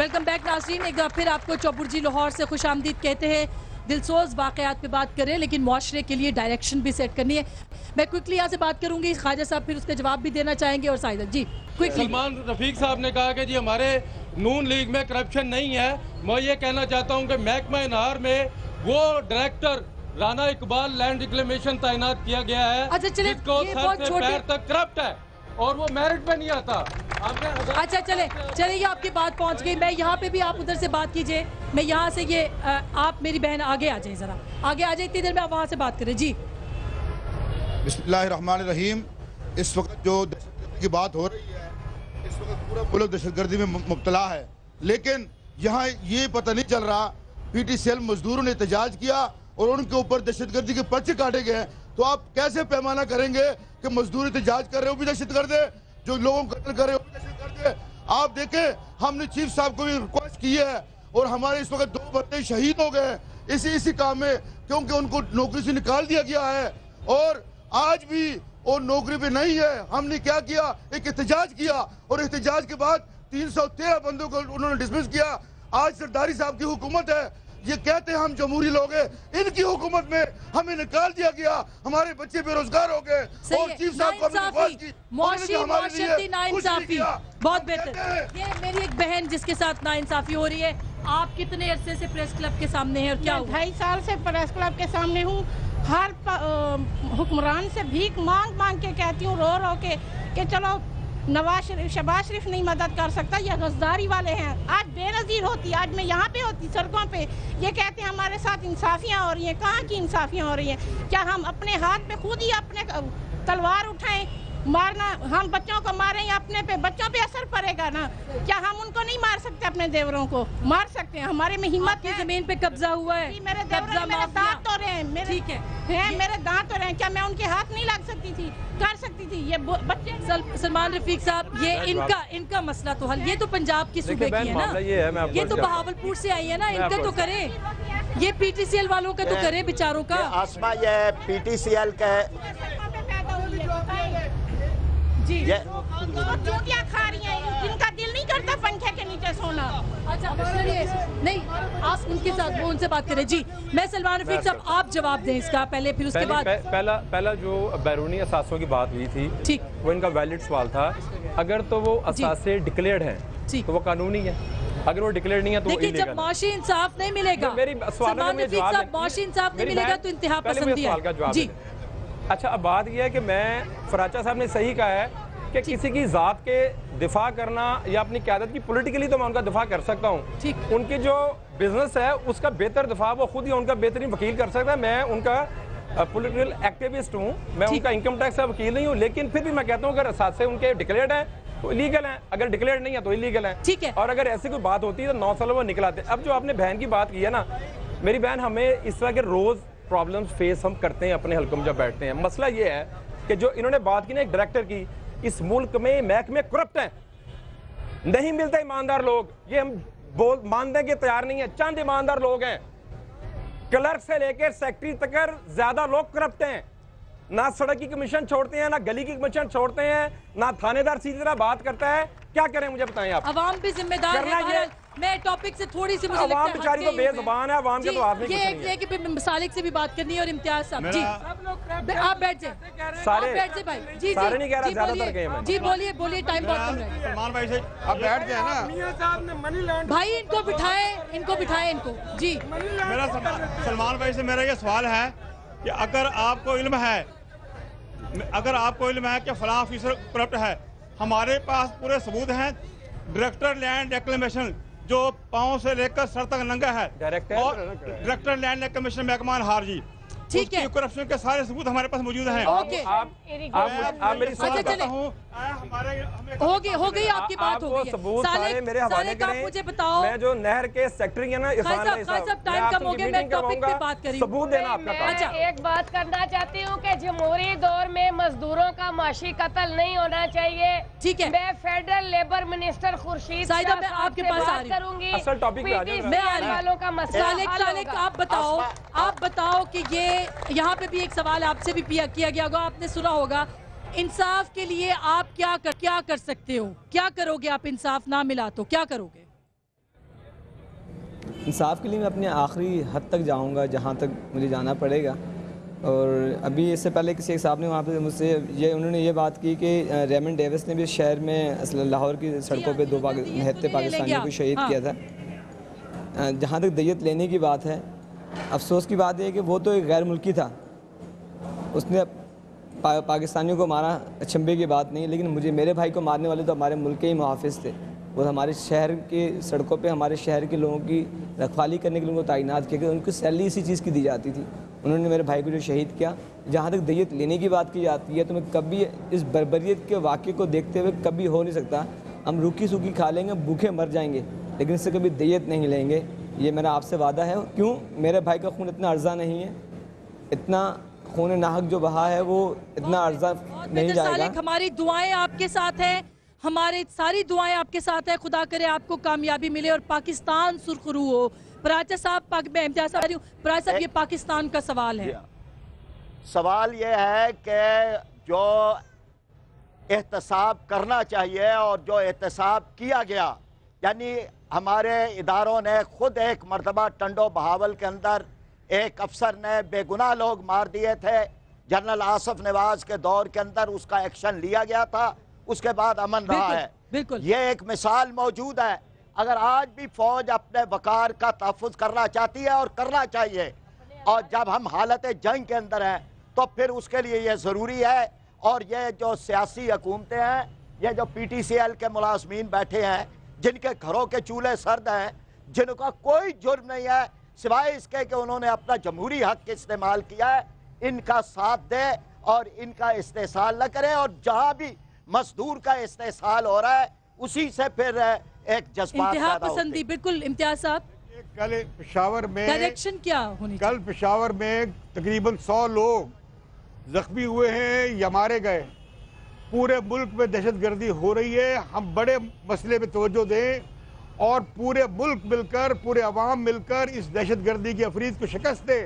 Welcome back नाज़रीन। एक बार फिर आपको चौबुर्जी लाहौर से खुशामदीद कहते हैं। दिलसोज वाक़यात पे बात करें, लेकिन मुआशरे के लिए डायरेक्शन भी सेट करनी है। मैं क्विकली यहाँ से बात करूंगी, ख्वाजा साहब फिर उसका जवाब भी देना चाहेंगे और साइदा जी क्विकली। सलमान रफीक साहब ने कहा कि जी हमारे नून लीग में करप्शन नहीं है। मैं ये कहना चाहता हूँ कि महकमा इनार में वो director Rana Iqbal land reclamation तैनात किया गया है। अच्छा चले, जिसको सर से पैर तक करप्ट है और वो मेरिट पे नहीं आता। अच्छा चले ये आपकी बात पहुंच गई। मैं यहाँ पे भी, आप उधर से बात कीजिए, मैं यहाँ से ये आप मेरी बहन आगे आ जाए, जरा आगे आ जाए, इतनी देर में आप वहाँ से बात करें जी। बिस्मिल्लाहिर्रहमानिर्रहीम। इस वक्त जो दहशतगर्दी की बात हो रही है, इस वक्त पूरा मुल्क दहशतगर्दी में मुब्तला है, लेकिन यहाँ ये पता नहीं चल रहा। PTCL मजदूरों ने एहतजाज किया और उनके ऊपर दहशतगर्दी के पर्चे काटे गए, तो आप कैसे पैमाना करेंगे कि मजदूर एहतजाज कर रहे हो भी दहशतगर्द है, जो लोगों को कत्ल कर रहे हो भी दहशतगर्द है। आप देखें, हमने चीफ साहब को भी रिक्वेस्ट की है और हमारे इस वक्त 2 बंदे शहीद हो गए इसी काम में, क्योंकि उनको नौकरी से निकाल दिया गया है और आज भी वो नौकरी पे नहीं है। हमने क्या किया, एक एहतजाज किया और एहतजाज के बाद 313 बंदों को उन्होंने डिसमिस किया। आज सरदारी साहब की हुकूमत है, ये कहते हैं हम जमहूरी लोग हैं, इनकी हुकूमत में हमें निकाल दिया गया, हमारे बच्चे बेरोजगार हो गए और चीफ साहब को बहुत बेहतर। ये मेरी एक बहन जिसके साथ नाइंसाफी हो रही है। आप कितने अरसे से प्रेस क्लब के सामने हैं और क्या? 2.5 साल से प्रेस क्लब के सामने हूँ। हर हुक्मरान से भीख मांग मांग के कहती हूँ, रो रो के कि चलो शहबाज शरीफ नहीं मदद कर सकता, ये गद्दारी वाले हैं। आज बेनज़ीर होती, आज मैं यहाँ पे होती सड़कों पे, ये कहते हैं हमारे साथ इंसाफियाँ हो रही हैं। कहाँ की इंसाफियाँ हो रही हैं? क्या हम अपने हाथ पे खुद ही अपने तलवार उठाएं, मारना हम बच्चों को मारें या अपने पे बच्चों पे असर पड़ेगा ना? क्या हम उनको नहीं मार सकते? अपने देवरों को मार सकते हैं, हमारे में हिम्मत की जमीन पे कब्जा हुआ है। मेरे देवर मेरे दांत तो रहे हैं, ठीक है मेरे दांत तो रहे, क्या मैं उनके हाथ नहीं लग सकती थी, कर सकती थी? ये बच्चे सलमान रफीक साहब, ये इनका मसला तो हल, ये तो पंजाब की सूबे की है ना, ये तो बहावलपुर से आई है ना, इनका तो करें। ये PTCL वालों का तो करे बेचारों का। आसमा ये PTCL का जी चूतियाँ खा रही हैं, जिनका दिल नहीं करता पंखे के नीचे सोना। अच्छा नहीं, आप उनके साथ वो उनसे बात करें जी। मैं सलमान रफीक साहब, आप जवाब दें इसका पहले, फिर उसके बाद पहला जो बैरूनी असासों की बात हुई थी, ठीक, वो इनका वैलिड सवाल था। अगर तो वो असासे डिक्लेयर्ड हैं तो वो कानूनी है, अगर वो डिक्लेयर नहीं है तो देखिए जब माशी इंसाफ नहीं मिलेगा, सलमान रफीक साहब, माशी इंसाफ नहीं मिलेगा तो इंतहा पसंदी है जी। अच्छा, अब बात यह है कि मैं फराचा साहब ने सही कहा है कि किसी की ज़ात के दिफा करना या अपनी क़यादत की पॉलिटिकली तो मैं उनका दिफा कर सकता हूँ, उनकी जो बिजनेस है उसका बेहतर दिफा वो खुद ही उनका बेहतरीन वकील कर सकता है। मैं उनका पॉलिटिकल एक्टिविस्ट हूँ, मैं उनका इनकम टैक्स का वकील नहीं हूँ, लेकिन फिर भी मैं कहता हूँ अगर असासे उनके डिक्लेयर्ड हैं तो इलीगल हैं, अगर डिक्लेयर्ड नहीं है तो इलीगल है, ठीक है। और अगर ऐसी कोई बात होती है तो 9 साल वो निकलाते। अब जो आपने बहन की बात की है ना, मेरी बहन, हमें इस तरह के रोज़ प्रॉब्लम्स फेस हम करते हैं अपने हल्कों में जब बैठते हैं। मसला ये है कि जो इन्होंने बात की ना एक डायरेक्टर की, इस मुल्क में महकमे करप्ट हैं, नहीं मिलते ईमानदार लोग, ये हम मानने के तैयार नहीं है। चंद ईमानदार लोग हैं, क्लर्क से लेकर सेक्रेटरी तक ज्यादा लोग करप्ट हैं। ना सड़क की कमीशन छोड़ते हैं, ना गली की कमीशन छोड़ते हैं, ना थानेदार सीधी तरह बात करता है। क्या करें मुझे बताएं आप? अवाम भी जिम्मेदार है। मैं टॉपिक से थोड़ी सी, मुझे लगता है बेचारी तो बेज़ुबान है, अवाम के तो हाथ में कुछ नहीं है। कि सालिक से भी बात करनी है और इम्तियाज साहब जी, आप बैठ जाए, सारे बैठ जाए भाई जी, सारे नहीं कह रहा, ज्यादातर कहे हैं जी, बोलिए टाइम बहुत कम है। सलमान भाई से आप बैठ जाए ना भाई, इनको बिठाएं इनको जी। मेरा सलमान भाई से मेरा ये सवाल है कि अगर आपको इल्म है कि फलां ऑफिसर करप्ट है, हमारे पास पूरे सबूत हैं। डायरेक्टर लैंड रिक्लेमेशन जो पाँव से लेकर सर तक नंगा है, और डायरेक्टर लैंड रिक्लेमेशन महकमा हार जी, ठीक है, करप्शन के सारे सबूत हमारे पास मौजूद हैं। ओके, आप मेरी सुन करता हूं, हो गई आपकी बात, हो गई सबूत सारे मेरे हवाले करें। मुझे बताओ, मैं जो नहर के सेक्रेटरी है ना, टाइम कम हो गया, मैं टॉपिक पे बात करी, सबूत देना आपका काम। अच्छा, एक बात करना चाहती हूँ कि जमहूरी दौर में मजदूरों का माशी कत्ल नहीं होना चाहिए, ठीक है। मैं federal labour minister Khurshid Sahida, मैं आपके पास आ रही करूंगी, असल टॉपिक वालों का मसला। आप बताओ कि ये यहाँ पे भी एक सवाल आपसे भी किया गया होगा, आपने सुना होगा, इंसाफ के लिए आप क्या कर सकते हो? क्या करोगे आप? इंसाफ ना मिला तो क्या करोगे? इंसाफ के लिए मैं अपने आखिरी हद तक जाऊंगा, जहां तक मुझे जाना पड़ेगा। और अभी इससे पहले किसी एक साहब ने वहाँ पे मुझसे उन्होंने ये बात की कि रेमन डेविस ने भी शहर में लाहौर की सड़कों पे 2 निहत्ते पाकिस्तानियों को शहीद किया था। जहाँ तक दियत लेने की बात है, अफसोस की बात है कि वो तो एक गैर मुल्की था, उसने पाकिस्तानियों को मारा, अचंभे की बात नहीं, लेकिन मेरे भाई को मारने वाले तो हमारे मुल्क के ही मुहाफिज थे। वो हमारे शहर के सड़कों पे हमारे शहर के लोगों की रखवाली करने के लिए उनको तैनात किया गया, उनको सैलरी इसी चीज़ की दी जाती थी। उन्होंने मेरे भाई को जो शहीद किया। जहाँ तक दियत लेने की बात की जाती है तो मैं कभी इस बर्बरियत के वाक़े को देखते हुए कभी हो नहीं सकता। हम रूखी सूखी खा लेंगे, भूखे मर जाएंगे, लेकिन इससे कभी दियत नहीं लेंगे, ये मेरा आपसे वादा है। क्यों? मेरे भाई का खून इतना अर्जा नहीं है, इतना खून नाहक जो बहा है वो इतना अर्जा नहीं जाएगा। हमारी दुआएं आपके साथ हैं, हमारी सारी दुआएं आपके साथ है। खुदा करे आपको कामयाबी मिले और पाकिस्तान सुरखरू हो। पराचा साहब, मैं इम्तियाज साहब, पराचा साहब, ये पाकिस्तान का सवाल है। सवाल ये है कि जो एहतसाब करना चाहिए और जो एहतसाब किया गया, यानी हमारे इदारों ने खुद एक मरतबा टंडो बहावल के अंदर एक अफसर ने बेगुनाह लोग मार दिए थे, जनरल आसफ नवाज के दौर के अंदर उसका एक्शन लिया गया था, उसके बाद अमन रहा है। बिल्कुल ये एक मिसाल मौजूद है। अगर आज भी फौज अपने वकार का तहफ़्फ़ुज़ करना चाहती है और करना चाहिए, और जब हम हालत जंग के अंदर हैं तो फिर उसके लिए ये ज़रूरी है। और ये जो सियासी हुकूमतें हैं, ये जो PTCL के मुलाज़मीन बैठे हैं, जिनके घरों के चूल्हे सर्द हैं, जिनका कोई जुर्म नहीं है सिवाय इसके कि उन्होंने अपना जमहूरी हक इस्तेमाल किया है, इनका साथ दे और इनका इस्तेसाल न करें। और जहाँ भी मजदूर का इस्तेसाल हो रहा है उसी से फिर एक जज्बात इंतहा पसंदी। बिल्कुल इम्तियाज साहब, कल पेशावर में डायरेक्शन क्या होनी चाहिए? कल पेशावर में तकरीबन 100 लोग जख्मी हुए हैं या मारे गए। पूरे मुल्क में दहशतगर्दी हो रही है। हम बड़े मसले पे तवज्जो दें और पूरे मुल्क मिलकर, पूरे अवाम मिलकर इस दहशतगर्दी की अफरीद को शिकस्त दे।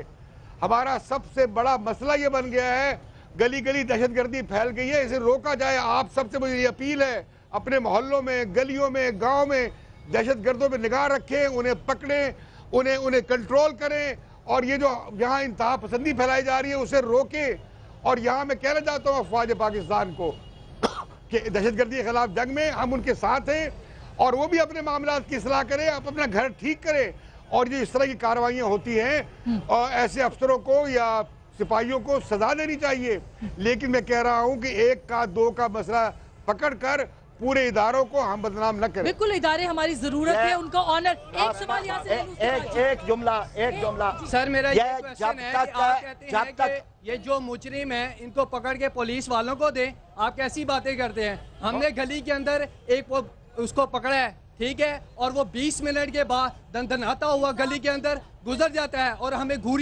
हमारा सबसे बड़ा मसला ये बन गया है, गली गली दहशतगर्दी फैल गई है, इसे रोका जाए। आप सबसे मुझे ये अपील है, अपने मोहल्लों में, गलियों में, गांव में दहशतगर्दों पे निगाह रखें, उन्हें पकड़ें, उन्हें कंट्रोल करें और ये जो यहाँ इंतहा पसंदी फैलाई जा रही है उसे रोकें। और यहाँ मैं कहना चाहता हूँ अफवाज पाकिस्तान को कि दहशतगर्दी के खिलाफ जंग में हम उनके साथ हैं और वो भी अपने मामलात की इस्लाह करें, अपना घर ठीक करें। और ये इस तरह की कार्रवाइयाँ होती हैं और ऐसे अफसरों को या सिपाहियों को सजा देनी चाहिए। लेकिन मैं कह रहा हूँ कि 1 का 2 का मसला पकड़ कर पूरे इदारों को हम बदनाम न करें। बिल्कुल, इदारे हमारी जरूरत है, उनका ऑनर। एक सवाल यहाँ से एक जुमला सर, मेरा ये क्वेश्चन है कि आप कहते हैं कि ये जो मुजरिम है इनको पकड़ के पुलिस वालों को दें, आप कैसी बातें करते हैं? हमने गली के अंदर एक उसको पकड़ा है, ठीक है, और वो 20 मिनट के बाद दंदनाता हुआ गली के अंदर गुजर जाता है और हमें घूर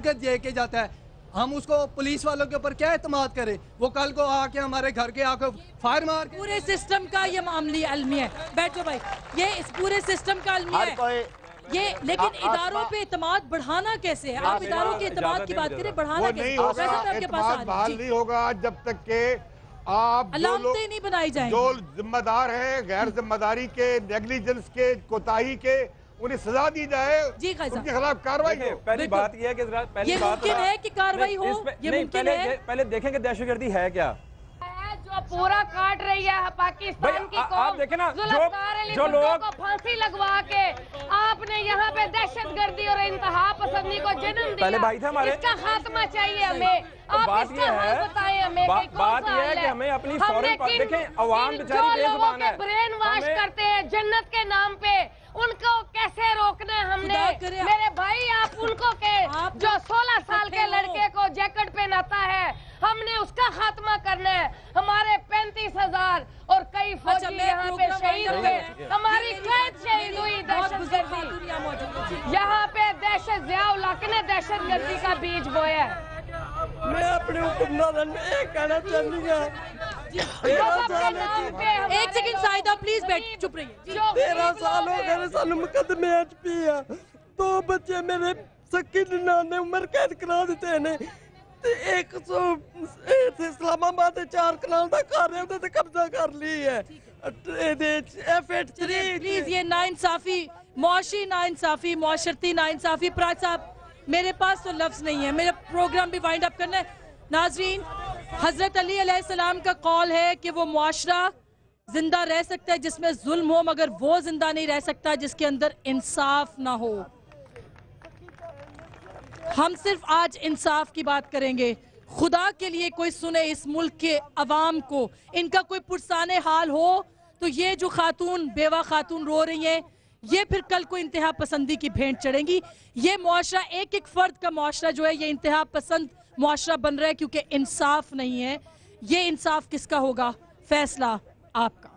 कर लेके जाता है। हम उसको पुलिस वालों के ऊपर क्या एतमाद करें? वो कल को आके हमारे घर के आके फायर मार के। पूरे सिस्टम का ये मामली अलमी है। बैठो भाई, ये इस पूरे सिस्टम का अलमी है ये। लेकिन इदारों पे एतमाद बढ़ाना कैसे है? आप इदारों के एतमाद की बात करें, बढ़ाना कैसे? बहाल नहीं होगा जब तक के आप अलामतें नहीं बनाई जाएंगी। जो जिम्मेदार है गैर जिम्मेदारी के, नेग्लिजेंस के, कोताही के, उन्हें सजा दी जाए, उनके खिलाफ कार्रवाई हो। पहली बात यह है कि पहली बात मुमकिन है कि कार्रवाई हो, ये मुमकिन है। पहले देखेंगे दहशतगर्दी है क्या, जो पूरा काट रही है पाकिस्तान की कौम। आप देखें ना, जो लोग को फांसी लगवा के आपने यहाँ पे दहशतगर्दी और इंतहा पसंदी को जन्म दिया। पहले भाई था हमारे, इसका खात्मा चाहिए हमें। आप इसका हल बताएं हमें। बात यह है कि हमें अपनी फौरन देखें, अवाम बेचारी बेजुबान है, ब्रेन वॉश करते हैं जन्नत के नाम पे, उनको कैसे रोकना है हमने? मेरे भाई, आप उनको के जो 16 साल के लड़के को जैकेट पहनाता है, हमने उसका खात्मा करना है। हमारे 35,000 और कई फौजी यहाँ पे शहीद हुए, हमारी कैद शहीद हुई दहशतगर्दी। यहाँ पे दहशत ज़िया-उल-हक ने दहशतगर्दी का बीज बोया। मैं अपने हुक्मरान में कहना चाहती हूँ, एक सेकंड साहिदा प्लीज बैठ, चुप रहिए। 13 साल हो गए सानू मुकदमे पिया, 2 बच्चे मेरे सकी ने उम्र कैद करा दिते ने, 100 इस्लामाबाद 4 कनाल का घर है कब्जा कर ली है। प्लीज ये नाइंसाफी मुआशी नाइंसाफी, मुआशरती नाइंसाफी। पराग साहब, मेरे पास तो लफ्ज़ नहीं है, मेरा प्रोग्राम भी वाइंड अप करना है। नाजरीन, हज़रत अली अलैहिस्सलाम का कौल है कि वो मुआशरा जिंदा रह सकता है जिसमें जुल्म हो, मगर वो जिंदा नहीं रह सकता जिसके अंदर इंसाफ ना हो। हम सिर्फ आज इंसाफ की बात करेंगे। खुदा के लिए कोई सुने इस मुल्क के अवाम को, इनका कोई पुरसाने हाल हो तो ये जो खातून, बेवा खातून रो रही हैं, ये फिर कल को इंतहा पसंदी की भेंट चढ़ेंगी। ये मुआशरा, एक एक फर्द का मुआशरा जो है ये इंतहा पसंद मुआशरा बन रहा है क्योंकि इंसाफ नहीं है। ये इंसाफ किसका होगा? फैसला आपका।